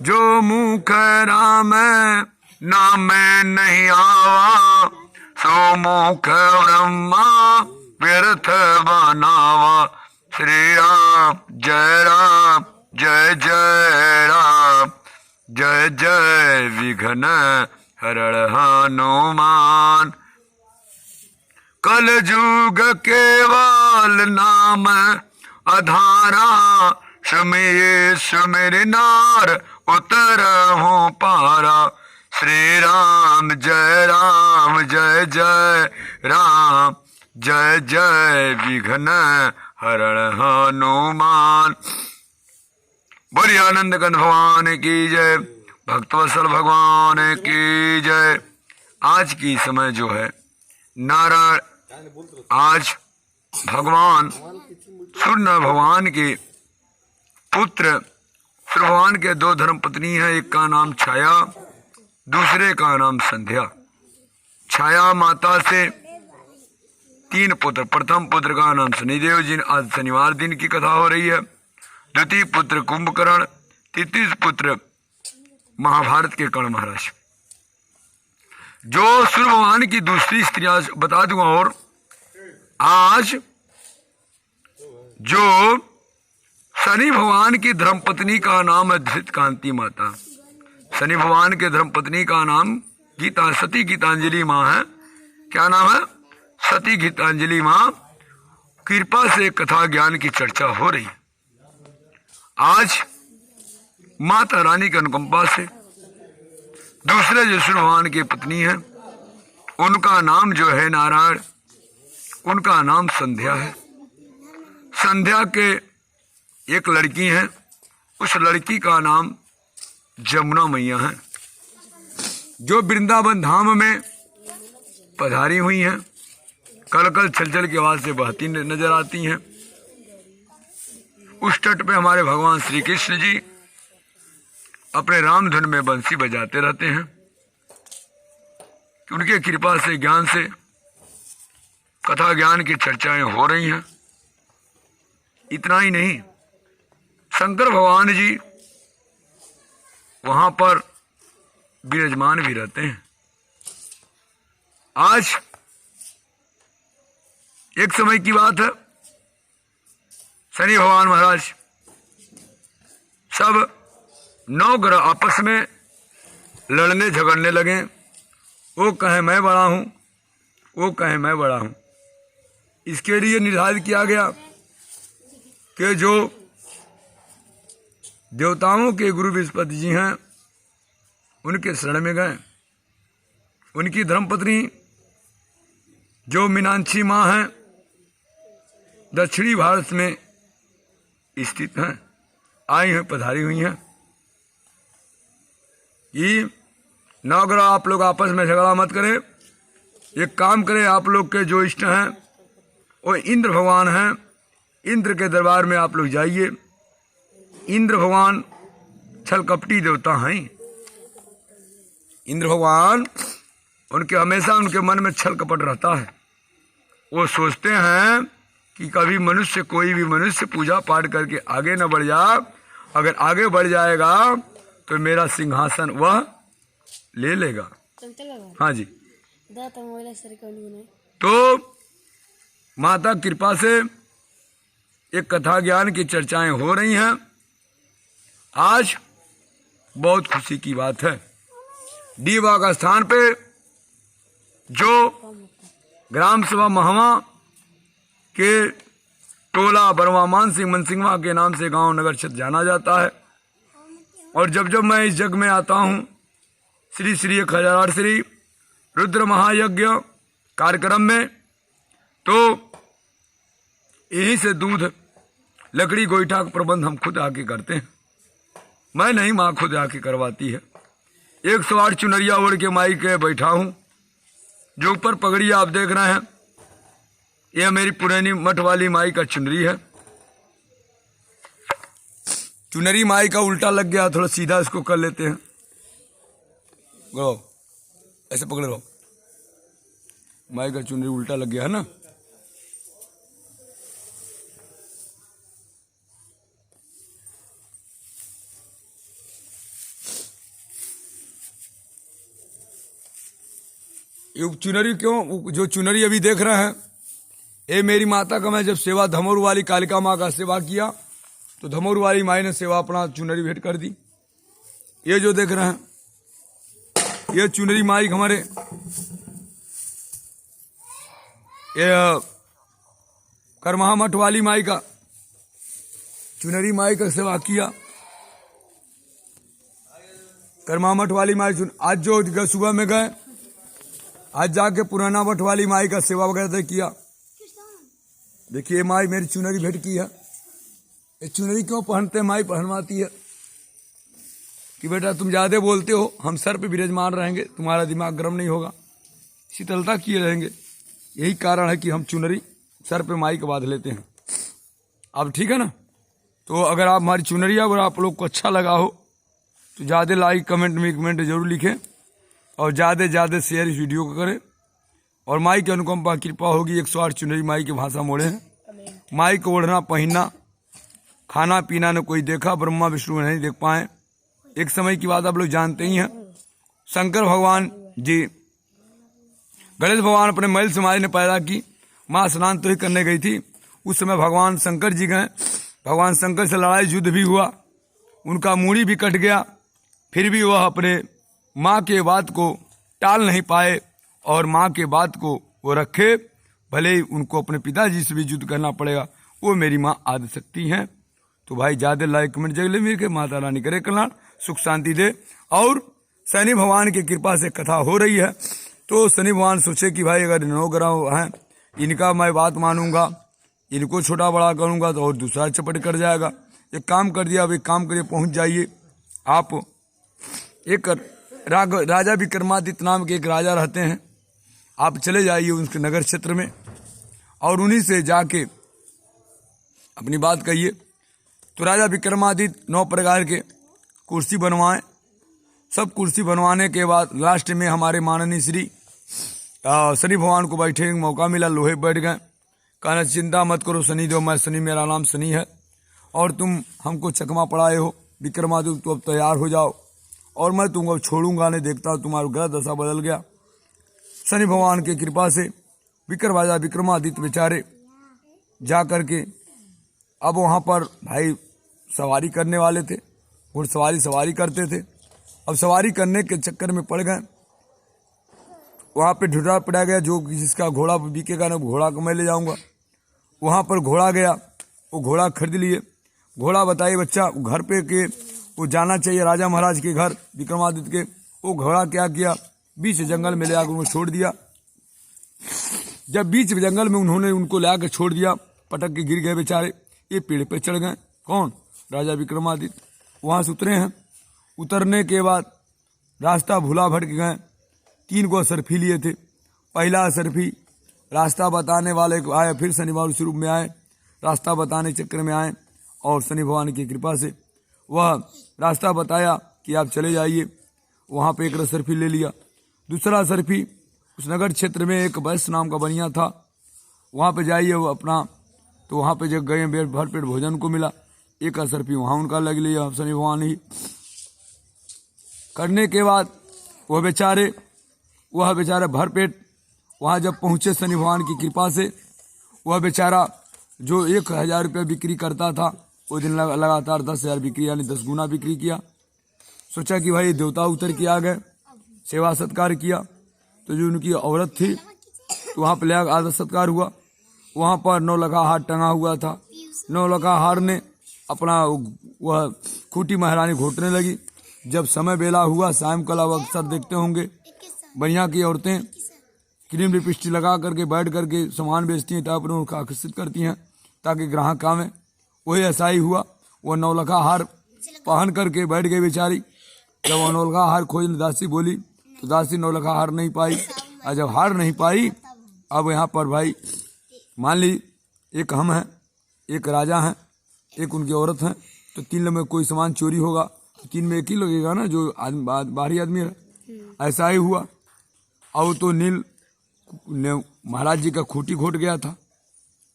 जो मुख राम नाम नहीं आवा, सो मुख ब्रह्मा व्यर्थ बनावा। श्री राम जय जय राम, जय जय विघ्न हरण हनुमान। कल युग केवल नाम अधारा, सुमिर सुमिर नार उतरहु पारा। श्री राम जय जय राम, जय जय विघ्न हरण हनुमान। बोलिए आनंद कंद भगवान की जय, भक्तवत्सल भगवान की जय। आज की समय जो है नारायण, आज भगवान सूर्य भगवान के पुत्र, सूर्य भगवान के दो धर्म पत्नी हैं। एक का नाम छाया, दूसरे का नाम संध्या। छाया माता से 3 पुत्र, प्रथम पुत्र का नाम शनिदेव जी, आज शनिवार दिन की कथा हो रही है। द्वितीय पुत्र कुंभकर्ण, तृतीय पुत्र महाभारत के कर्ण महाराज। जो सूर्य भगवान की दूसरी स्त्रियां बता दूंगा। और आज जो शनि भगवान की धर्मपत्नी का नाम है धृत कांति माता। शनि भगवान के धर्मपत्नी का नाम गीता, सती गीतांजलि माँ है। क्या नाम है? सती गीतांजलि माँ। कृपा से कथा ज्ञान की चर्चा हो रही है। आज माता रानी की अनुकंपा से दूसरे जो सूर्य भगवान की पत्नी है, उनका नाम जो है नारायण, उनका नाम संध्या है। संध्या के एक लड़की है, उस लड़की का नाम जमुना मैया है, जो वृंदावन धाम में पधारी हुई हैं। कल कल छल छल की आवाज से बहती नजर आती हैं। उस तट पे हमारे भगवान श्री कृष्ण जी अपने राम धुन में बंसी बजाते रहते हैं। उनके कृपा से, ज्ञान से कथा ज्ञान की चर्चाएं हो रही हैं। इतना ही नहीं, शंकर भगवान जी वहां पर विराजमान भी रहते हैं। आज एक समय की बात है, शनि भगवान महाराज सब 9 ग्रह आपस में लड़ने झगड़ने लगे। वो कहे मैं बड़ा हूं, वो कहे मैं बड़ा हूं। इसके लिए निर्धारित किया गया कि जो देवताओं के गुरु बृहस्पति जी हैं, उनके शरण में गए। उनकी धर्मपत्नी जो मीनाक्षी माँ हैं, दक्षिणी भारत में स्थित हैं, आई हैं, पधारी हुई हैं कि 9 ग्रह आप लोग आपस में झगड़ा मत करें। एक काम करें, आप लोग के जो इष्ट हैं वो इंद्र भगवान हैं, इंद्र के दरबार में आप लोग जाइए। इंद्र भगवान छल कपटी देवता हैं। इंद्र भगवान, उनके हमेशा उनके मन में छल कपट रहता है। वो सोचते हैं कि कभी मनुष्य, कोई भी मनुष्य पूजा पाठ करके आगे न बढ़ जा। अगर आगे बढ़ जाएगा तो मेरा सिंहासन वह ले लेगा। हाँ जी। तो माता कृपा से एक कथा ज्ञान की चर्चाएं हो रही हैं। आज बहुत खुशी की बात है, डीवा का स्थान पे जो ग्राम सभा महवा के टोला बरवा मान सिंह मनसिंहवा के नाम से गांव नगर क्षेत्र जाना जाता है। और जब जब मैं इस जग में आता हूं, श्री श्री 1008 श्री रुद्र महायज्ञ कार्यक्रम में, तो यहीं से दूध, लकड़ी, गोईठा का प्रबंध हम खुद आके करते हैं। मैं नहीं, माँ खुद आके करवाती है। 108 चुनरिया ओढ़ के माई के बैठा हूं। जो ऊपर पगड़ी आप देख रहे हैं, यह मेरी पुरानी मठ वाली माई का चुनरी है। चुनरी माई का उल्टा लग गया, थोड़ा सीधा इसको कर लेते हैं। गो ऐसे पकड़े रहो। माई का चुनरी उल्टा लग गया है ना। ये चुनरी क्यों, जो चुनरी अभी देख रहे हैं, ये मेरी माता का मैं जब सेवा धमोर वाली कालिका माँ का सेवा किया तो धमोर वाली माई ने सेवा अपना चुनरी भेंट कर दी। ये जो देख रहे हैं ये चुनरी माई हमारे ये करमहा मठ वाली माई का चुनरी माई का सेवा किया। करमहा मठ वाली माई आज जो सुबह में गए, आज जाके पुराना मठ वाली माई का सेवा वगैरह किया। देखिए माई मेरी चुनरी भेंट की है। ये चुनरी क्यों पहनते माई पहनवाती है कि बेटा तुम ज्यादा बोलते हो, हम सर पे विराजमान रहेंगे, तुम्हारा दिमाग गर्म नहीं होगा, शीतलता किए रहेंगे। यही कारण है कि हम चुनरी सर पे माई के बांध लेते हैं। अब ठीक है ना। तो अगर आप हमारी चुनरी अगर आप लोग को अच्छा लगा हो तो ज़्यादा लाइक कमेंट में कमेंट जरूर लिखें और ज़्यादा शेयर इस वीडियो को करें। और माई की अनुकंपा कृपा होगी। 108 चुनरी माई की भाषा मोड़े हैं। माई को ओढ़ना पहनना खाना पीना ने कोई देखा, ब्रह्मा विष्णु नहीं देख पाए। एक समय की बात आप लोग जानते ही हैं, शंकर भगवान जी गणेश भगवान अपने मैल समाधि ने पैदा की, माँ स्नान तो ही करने गई थी। उस समय भगवान शंकर जी गए, भगवान शंकर से लड़ाई युद्ध भी हुआ, उनका मूड़ी भी कट गया, फिर भी वह अपने माँ के बात को टाल नहीं पाए और माँ के बात को वो रखे। भले ही उनको अपने पिताजी से भी युद्ध करना पड़ेगा, वो मेरी माँ आदिशक्ति हैं। तो भाई ज़्यादा लाइक कमेंट जगह मिल के माता रानी करे कल्याण, सुख शांति दे। और शनि भगवान की कृपा से कथा हो रही है तो शनि भगवान सोचे कि भाई अगर 9 ग्रह हैं इनका मैं बात मानूंगा, इनको छोटा बड़ा करूंगा तो और दूसरा चपट कर जाएगा। एक काम कर दिया, अब एक काम करिए, पहुंच जाइए आप। एक राजा विक्रमादित्य नाम के एक राजा रहते हैं, आप चले जाइए उनके नगर क्षेत्र में और उन्हीं से जाके अपनी बात कहिए। तो राजा विक्रमादित्य 9 प्रकार के कुर्सी बनवाएं। सब कुर्सी बनवाने के बाद लास्ट में हमारे माननीय श्री शनि भगवान को बैठने का मौका मिला, लोहे बैठ गए। कहना चिंता मत करो शनि देव, मैं शनि, मेरा नाम शनि है और तुम हमको चकमा पड़ाए हो विक्रमादित्य, तो अब तैयार हो जाओ और मैं तुमको छोड़ूंगा नहीं। देखता हूँ तुम्हारा ग्रह दशा बदल गया। शनि भगवान की कृपा से राजा विक्रमादित्य बेचारे जा करके अब वहाँ पर भाई सवारी करने वाले थे, घुड़सवारी सवारी करते थे। अब सवारी करने के चक्कर में पड़ गए, वहाँ पे ढूंढा पड़ा गया जो जिसका घोड़ा बिकेगा ना घोड़ा को मैं ले जाऊँगा। वहाँ पर घोड़ा गया, वो घोड़ा खरीद लिए। घोड़ा बताइए बच्चा घर पे के वो जाना चाहिए राजा महाराज के घर विक्रमादित्य के। वो घोड़ा क्या किया, बीच जंगल में ले आकर उनको छोड़ दिया। जब बीच जंगल में उन्होंने उनको ले आकर छोड़ दिया, पटक के गिर गए बेचारे। ये पेड़ पे चढ़ गए, कौन, राजा विक्रमादित्य। वहाँ से उतरे हैं, उतरने के बाद रास्ता भूला भटक गए। 3 को असरफी लिए थे। पहला असरफी रास्ता बताने वाले को आए, फिर शनिवार उस रूप में आए, रास्ता बताने चक्कर में आए और शनि भगवान की कृपा से वह रास्ता बताया कि आप चले जाइए। वहाँ पे एक असरफी ले लिया। दूसरा असरफी उस नगर क्षेत्र में एक वैश्य नाम का बनिया था, वहाँ पे जाइए वो अपना, तो वहाँ पे जब गए भर पेट भोजन को मिला। एक असरफी वहाँ उनका लग लिया शनि भगवान ही। करने के बाद वह बेचारे भर पेट वहाँ जब पहुँचे शनि भगवान की कृपा से, वह बेचारा जो 1000 रुपये बिक्री करता था वो दिन लगातार 10,000 बिक्री यानी 10 गुना बिक्री किया। सोचा कि भाई देवता उतर के आ गए, सेवा सत्कार किया। तो जो उनकी औरत थी तो वहाँ पर ले आदर सत्कार हुआ। वहाँ पर 9 लखा हार टंगा हुआ था। 9 लखा हार ने अपना वह खूटी महारानी घोटने लगी। जब समय बेला हुआ सायंकाल, अब अक्सर देखते होंगे बढ़िया की औरतें क्रीम लिपस्टिक लगा करके बैठ करके सामान बेचती हैं, टाइप उनको आकर्षित करती हैं ताकि ग्राहक आवे। वही ऐसा ही हुआ, वह 9 लखा हार पहन करके बैठ गई बेचारी। जब वह 9 लखा हार खोजने दासी बोली तो दासी 9 लखा हार नहीं पाई। और जब हार नहीं पाई, अब यहाँ पर भाई मान ली एक हम हैं, एक राजा हैं, एक उनकी औरत हैं, तो 3 में कोई सामान चोरी होगा तो 3 में एक ही लगेगा ना जो बाहरी आदमी है। ऐसा ही हुआ। अब तो नील महाराज जी का खूटी घोट गया था।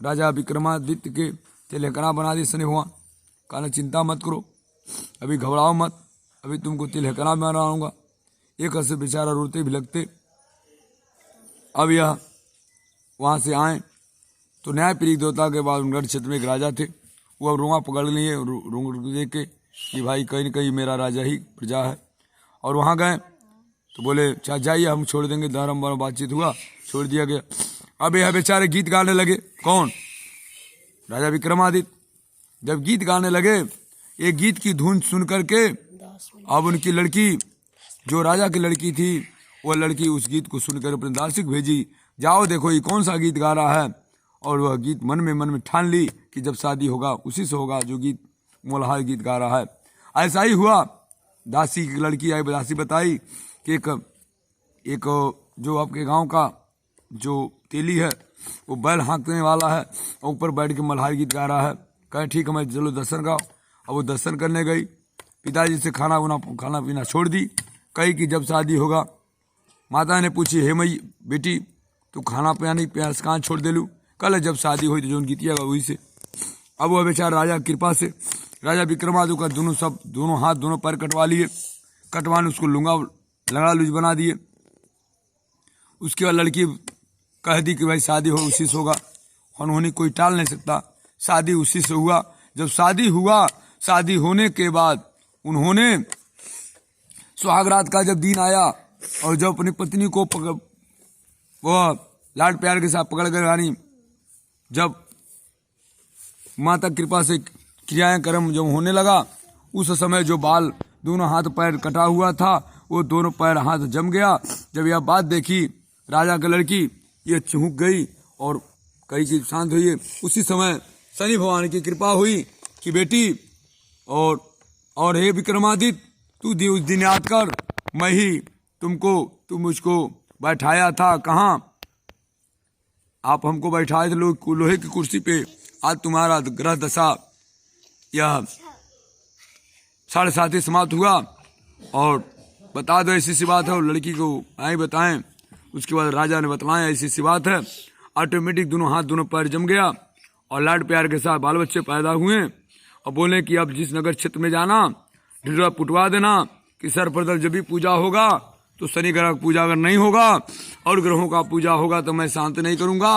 राजा विक्रमादित्य के तिलहकना बना दी शनि भगवान। कहना चिंता मत करो, अभी घबराओ मत, अभी तुमको तिलहकना बनाऊंगा। एक से बेचारा रोते भी लगते अब यह वहाँ से आए तो न्याय पीड़ित देवता के बाद उनगढ़ क्षेत्र में एक राजा थे, वो अब रोआ पकड़ लिए रोंग दे के कि भाई कहीं न कहीं मेरा राजा ही प्रजा है। और वहाँ गए तो बोले चाहे जाइए हम छोड़ देंगे, धर्म वाला बातचीत हुआ, छोड़ दिया गया। अब यह बेचारे गीत गाने लगे। कौन? राजा विक्रमादित्य। जब गीत गाने लगे, एक गीत की धुन सुन करके अब उनकी लड़की, जो राजा की लड़की थी, वह लड़की उस गीत को सुनकर अपने दासिक भेजी, जाओ देखो ये कौन सा गीत गा रहा है। और वह गीत मन में ठान ली कि जब शादी होगा उसी से होगा जो गीत मोलहार गीत गा रहा है। ऐसा ही हुआ। दासी की लड़की आई, दासी बताई कि एक जो आपके गांव का जो तेली है वो बैल हाँकने वाला है और ऊपर बैठ के मल्हार गीत गा रहा है। कहे ठीक है मैं चलो दर्शन गाओ। अब वो दर्शन करने गई, पिताजी से खाना पीना छोड़ दी, कही कि जब शादी होगा। माता ने पूछी हे मई बेटी तू खाना पानी प्यास कहाँ छोड़ दे लू? कल जब शादी हुई तो जो गीतिया वही से। अब वह बेचारा राजा कृपा से राजा विक्रमादित्य का दोनों हाथ दोनों पैर कटवा लिए, कटवाने उसको लंगड़ा लूज बना दिए। उसके बाद लड़की कह दी कि भाई शादी हो उसी से होगा, उन्होंने कोई टाल नहीं सकता, शादी उसी से हुआ। जब शादी हुआ, शादी होने के बाद उन्होंने सुहागरात का जब दिन आया और जब अपनी पत्नी को वह लाड प्यार के साथ पकड़ कर रानी, जब माता कृपा से क्रियाएं कर्म जब होने लगा, उस समय जो बाल दोनों हाथ पैर कटा हुआ था वो दोनों पैर हाथ जम गया। जब यह बात देखी राजा की लड़की, ये चूक गई और कही कि शांत हुई। उसी समय शनि भगवान की कृपा हुई कि बेटी और हे विक्रमादित्य तू उस दिन याद कर, मैं ही तुम मुझको बैठाया था। कहाँ? आप हमको बैठाए थे लोहे की कुर्सी पे। आज तुम्हारा ग्रह दशा यह 7:30 समाप्त हुआ और बता दो ऐसी सी बात है। और लड़की को आई बताएं। उसके बाद राजा ने बतलाया ऐसी सी बात है। ऑटोमेटिक दोनों हाथ दोनों पैर जम गया और लाड प्यार के साथ बाल बच्चे पैदा हुए। और बोले कि अब जिस नगर क्षेत्र में जाना ढिढोरा पुटवा देना कि सर्वप्रथम जब भी पूजा होगा तो शनि ग्रह की पूजा अगर नहीं होगा और ग्रहों का पूजा होगा तो मैं शांति नहीं करूंगा,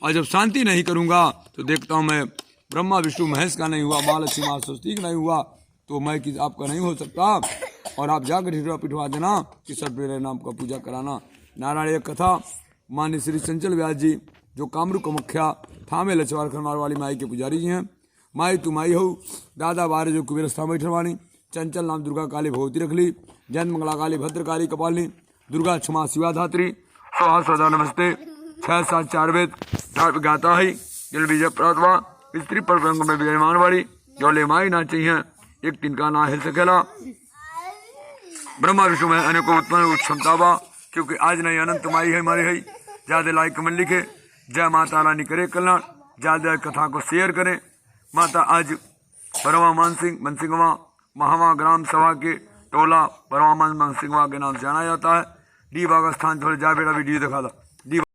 और जब शांति नहीं करूंगा तो देखता हूं मैं ब्रह्मा विष्णु महेश का नहीं हुआ, माँ लक्ष्मी माँ सरस्वती का नहीं हुआ तो मैं कि आपका नहीं हो सकता। और आप जाकर ढिढोरा पिटवा देना कि सर्वप्रेरक नाम का पूजा कराना। नारायण एक कथा मान्य श्री चंचल व्यास जी जो कामरू कमुख्या थामे लचवार खरमार वाली माई के पुजारी जी हैं। माई तू माई हो, दादा बारे जो कुबेर स्थान बैठवानी, चंचल नाम दुर्गा काली भगवती रख ली, जैन मंगला काली भद्र काली कपालिनी, दुर्गा क्षमा शिवा धात्री, स्वाहा सदा नमस्ते। 6 7 4 वेद गाता है जल विजय प्रातवा स्त्री पर में विजयमान वाली जोले माई ना चाहिए एक तिनका ना हिल सकेला। ब्रह्मा विष्णु में अनेकों उत्पन्न क्षमता बा, क्योंकि आज नहीं अनंत माई है हमारी है। ज्यादा लाइक कमेंट लिखे, जय माता रानी करे कल्याण, ज्यादा कथा को शेयर करें। माता आज बरवा मनसिंहवा महावा ग्राम सभा के टोला बरवा मनसिंहवा के नाम से जाना जाता है। डी बाग स्थान थोड़े जा बेटा वीडियो दिखा था।